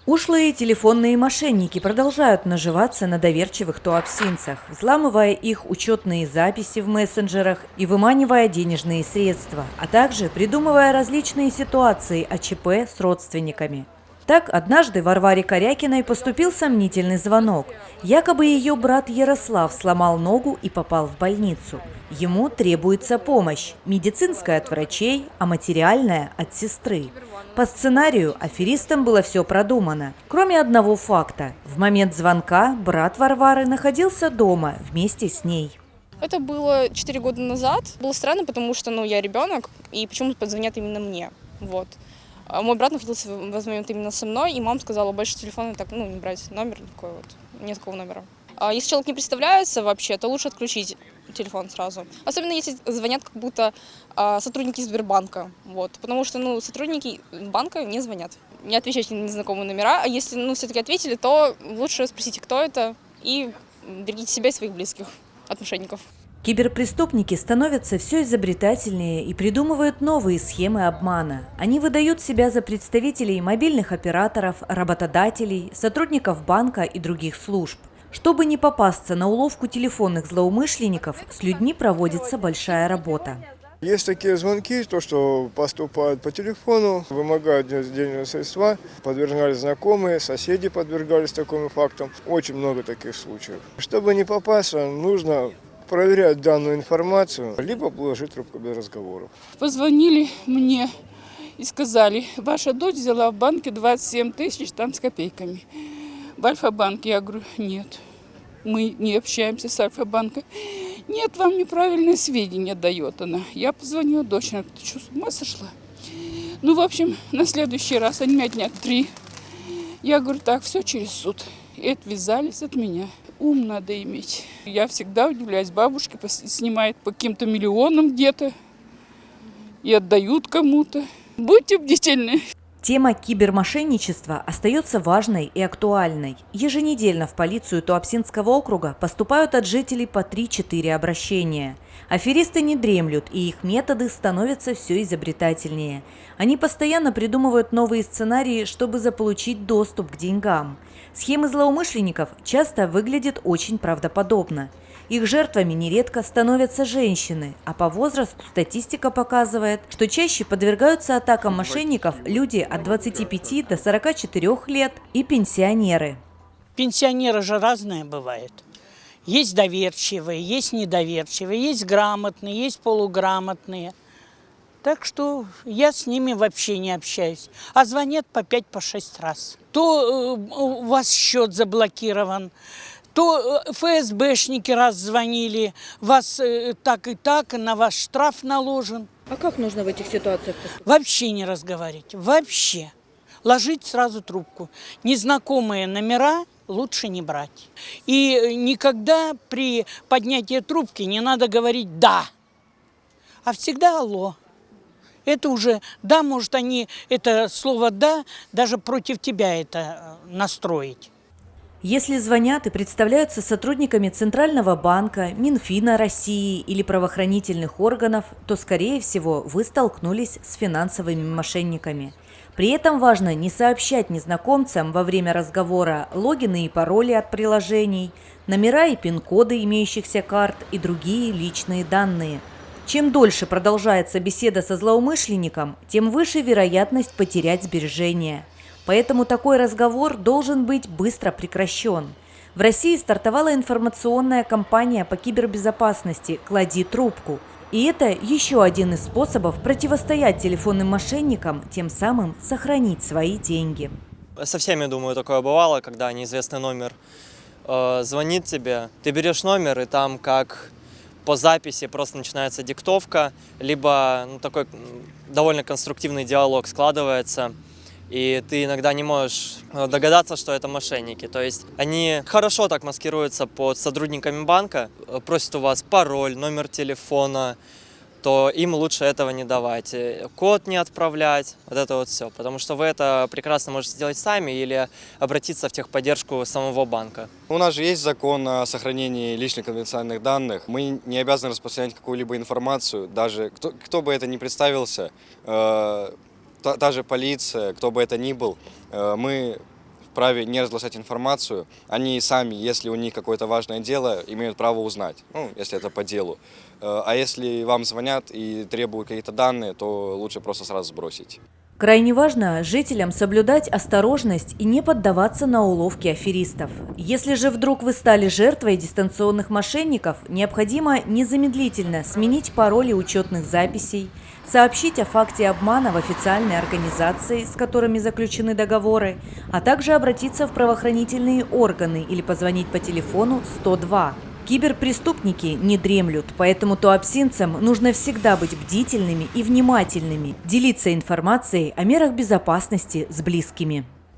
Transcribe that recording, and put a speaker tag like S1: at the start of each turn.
S1: Ушлые телефонные мошенники продолжают наживаться на доверчивых туапсинцах, взламывая их учетные записи в мессенджерах и выманивая денежные средства, а также придумывая различные ситуации АЧП с родственниками. Так, однажды Варваре Корякиной поступил сомнительный звонок. Якобы ее брат Ярослав сломал ногу и попал в больницу. Ему требуется помощь – медицинская от врачей, а материальная – от сестры. По сценарию аферистам было все продумано, кроме одного факта. В момент звонка брат Варвары находился дома вместе с ней.
S2: Это было 4 года назад. Было странно, потому что, я ребенок, и почему-то позвонят именно мне. Вот. А мой брат находился в этот момент именно со мной, и мама сказала, больше телефона так, не брать номер такой вот, нет такого номера. А если человек не представляется вообще, то лучше отключить телефон сразу. Особенно если звонят как будто сотрудники Сбербанка. Вот. Потому что сотрудники банка не звонят. Не отвечайте на незнакомые номера. А если все-таки ответили, то лучше спросите, кто это, и берегите себя и своих близких от мошенников.
S1: Киберпреступники становятся все изобретательнее и придумывают новые схемы обмана. Они выдают себя за представителей мобильных операторов, работодателей, сотрудников банка и других служб. Чтобы не попасться на уловку телефонных злоумышленников, с людьми проводится большая работа.
S3: Есть такие звонки, что поступают по телефону, вымогают денежные средства, подвергались знакомые, соседи подвергались таким фактам. Очень много таких случаев. Чтобы не попасться, нужно проверять данную информацию, либо положить трубку без разговоров.
S4: Позвонили мне и сказали, ваша дочь взяла в банке 27 тысяч там с копейками. В Альфа-банке. Я говорю, нет, мы не общаемся с Альфа-банком. Нет, вам неправильные сведения дает она. Я позвонила дочери, она говорит, ты что, с ума сошла? В общем, на следующий раз, они меня дня 3. Я говорю, так, все через суд. И отвязались от меня. Ум надо иметь. Я всегда удивляюсь, бабушки снимают по каким-то миллионам где-то и отдают кому-то. Будьте бдительны.
S1: Тема кибермошенничества остается важной и актуальной. Еженедельно в полицию Туапсинского округа поступают от жителей по 3-4 обращения. Аферисты не дремлют, и их методы становятся все изобретательнее. Они постоянно придумывают новые сценарии, чтобы заполучить доступ к деньгам. Схемы злоумышленников часто выглядят очень правдоподобно. Их жертвами нередко становятся женщины, а по возрасту статистика показывает, что чаще подвергаются атакам мошенников люди от 25 до 44 лет и пенсионеры.
S5: Пенсионеры же разные бывают. Есть доверчивые, есть недоверчивые, есть грамотные, есть полуграмотные. Так что я с ними вообще не общаюсь. А звонят по 5-6 раз. То у вас счет заблокирован, то ФСБшники раз звонили, вас так и так, на вас штраф наложен.
S1: А как нужно в этих ситуациях поступать?
S5: Вообще не разговаривать, вообще. Ложить сразу трубку. Незнакомые номера лучше не брать. И никогда при поднятии трубки не надо говорить «да», а всегда «алло». Это уже, да, может они это слово «да» даже против тебя это настроить.
S1: Если звонят и представляются сотрудниками Центрального банка, Минфина России или правоохранительных органов, то, скорее всего, вы столкнулись с финансовыми мошенниками. При этом важно не сообщать незнакомцам во время разговора логины и пароли от приложений, номера и пин-коды имеющихся карт и другие личные данные. Чем дольше продолжается беседа со злоумышленником, тем выше вероятность потерять сбережения. Поэтому такой разговор должен быть быстро прекращен. В России стартовала информационная кампания по кибербезопасности «Клади трубку». И это еще один из способов противостоять телефонным мошенникам, тем самым сохранить свои деньги.
S6: Со всеми, думаю, такое бывало, когда неизвестный номер звонит тебе. Ты берешь номер, и там как по записи просто начинается диктовка, либо такой довольно конструктивный диалог складывается. И ты иногда не можешь догадаться, что это мошенники. То есть они хорошо так маскируются под сотрудниками банка, просят у вас пароль, номер телефона, то им лучше этого не давать. Код не отправлять, вот это вот все. Потому что вы это прекрасно можете сделать сами или обратиться в техподдержку самого банка.
S7: У нас же есть закон о сохранении личных конфиденциальных данных. Мы не обязаны распространять какую-либо информацию, даже кто бы это ни представился, та же полиция, кто бы это ни был, мы вправе не разглашать информацию. Они сами, если у них какое-то важное дело, имеют право узнать, ну, если это по делу. А если вам звонят и требуют какие-то данные, то лучше просто сразу сбросить.
S1: Крайне важно жителям соблюдать осторожность и не поддаваться на уловки аферистов. Если же вдруг вы стали жертвой дистанционных мошенников, необходимо незамедлительно сменить пароли учетных записей, сообщить о факте обмана в официальные организации, с которыми заключены договоры, а также обратиться в правоохранительные органы или позвонить по телефону 102. Киберпреступники не дремлют, поэтому туапсинцам нужно всегда быть бдительными и внимательными, делиться информацией о мерах безопасности с близкими.